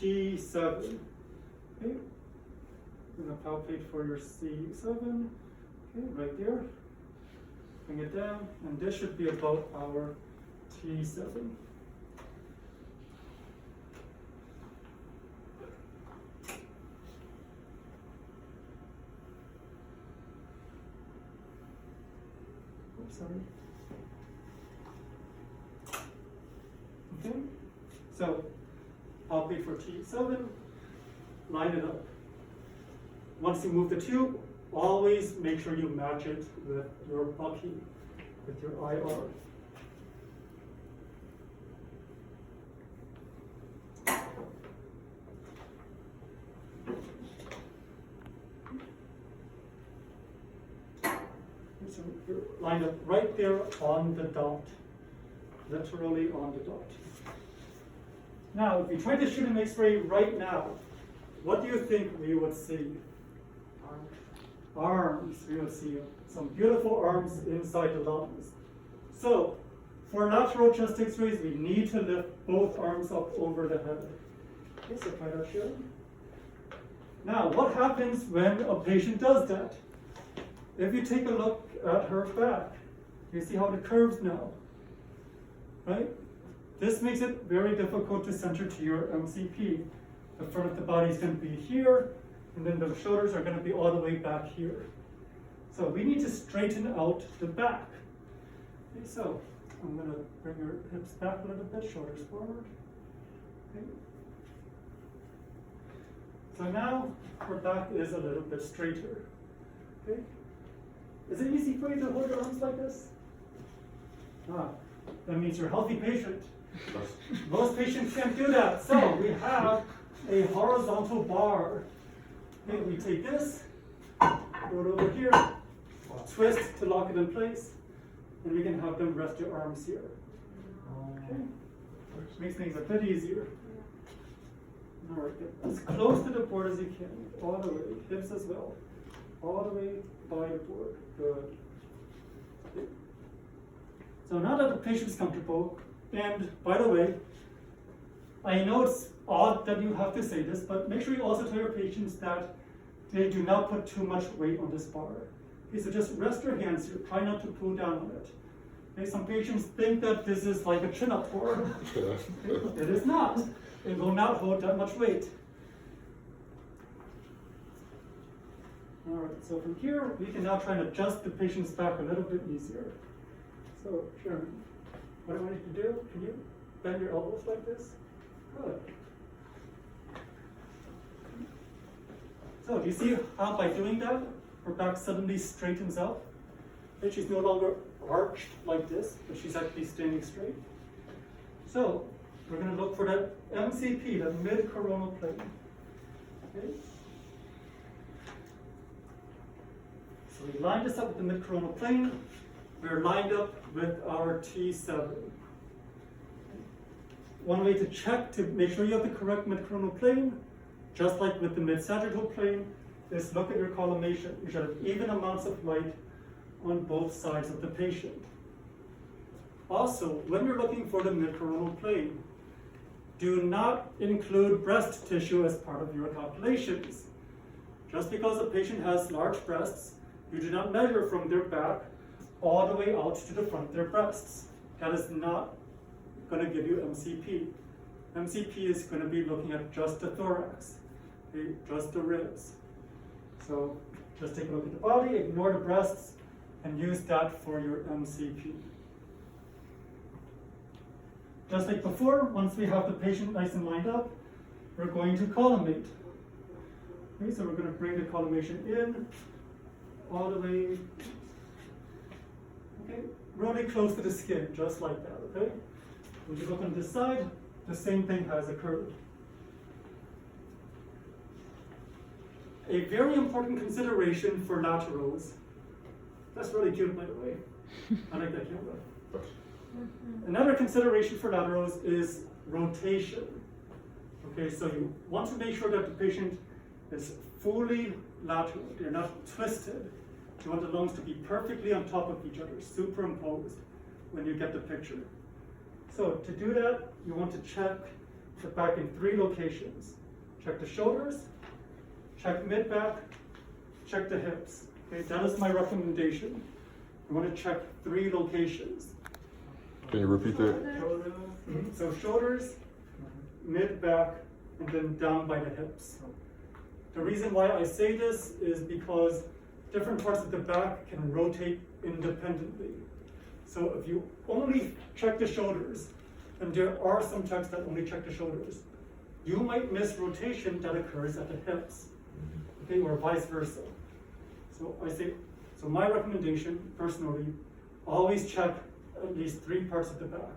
T7. Okay, I'm going to palpate for your C7. Okay, right there. Bring it down, and this should be about our T7. Oops, sorry. Okay, so palpate for T7, line it up. Once you move the tube, always make sure you match it with your bucky, with your IR. So you're lined up right there on the dot, literally on the dot. Now, if we try to shoot an X-ray right now, what do you think we would see? Arms. We will see some beautiful arms inside the lungs. So, for lateral chest X-rays, we need to lift both arms up over the head. Okay, so try that here. Now, what happens when a patient does that? If you take a look at her back, you see how it curves now, right? This makes it very difficult to center to your MCP. The front of the body is going to be here, and then the shoulders are going to be all the way back here. So we need to straighten out the back. Okay, so I'm going to bring your hips back a little bit, shoulders forward. Okay. So now her back is a little bit straighter. Okay. Is it easy for you to hold your arms like this? That means you're a healthy patient. Most patients can't do that. So we have a horizontal bar. Okay, we take this, throw it over here, twist to lock it in place, and we can have them rest your arms here. Okay, which makes things a bit easier. All right, get as close to the board as you can, all the way, hips as well, all the way by the board. Good. Okay. So now that the patient's comfortable, and by the way, I know it's odd that you have to say this, but make sure you also tell your patients that they do not put too much weight on this bar. Okay, so just rest your hands here. Try not to pull down on it. Okay, some patients think that this is like a chin-up bar. Okay, it is not. It will not hold that much weight. All right, so from here, we can now try and adjust the patient's back a little bit easier. So, Sharon, what I want you to do, can you bend your elbows like this? Good. So, do you see how by doing that, her back suddenly straightens up? And she's no longer arched like this, but she's actually standing straight. So, we're going to look for that MCP, the mid-coronal plane. Okay? So we lined this up with the mid-coronal plane. We're lined up with our T7. One way to check to make sure you have the correct mid-coronal plane, just like with the mid-sagittal plane, is look at your collimation. You should have even amounts of light on both sides of the patient. Also, when you're looking for the mid-coronal plane, do not include breast tissue as part of your calculations. Just because a patient has large breasts, you do not measure from their back all the way out to the front of their breasts. That is not going to give you MCP. MCP is going to be looking at just the thorax, okay, just the ribs. So just take a look at the body, ignore the breasts, and use that for your MCP. Just like before, once we have the patient nice and lined up, we're going to collimate. Okay, so we're going to bring the collimation in, all the way, okay, really close to the skin, just like that, okay? When you look on this side, the same thing has occurred. A very important consideration for laterals, that's really cute by the way, I like that camera. Another consideration for laterals is rotation. Okay, so you want to make sure that the patient is fully lateral, they're not twisted. You want the lungs to be perfectly on top of each other, superimposed when you get the picture. So to do that, you want to check the back in 3 locations. Check the shoulders, check mid-back, check the hips. Okay, that is my recommendation. You want to check 3 locations. Can you repeat that? So shoulders, mid-back, and then down by the hips. The reason why I say this is because different parts of the back can rotate independently. So if you only check the shoulders, and there are some checks that only check the shoulders, you might miss rotation that occurs at the hips, okay, or vice versa. So my recommendation, personally, always check at least 3 parts of the back.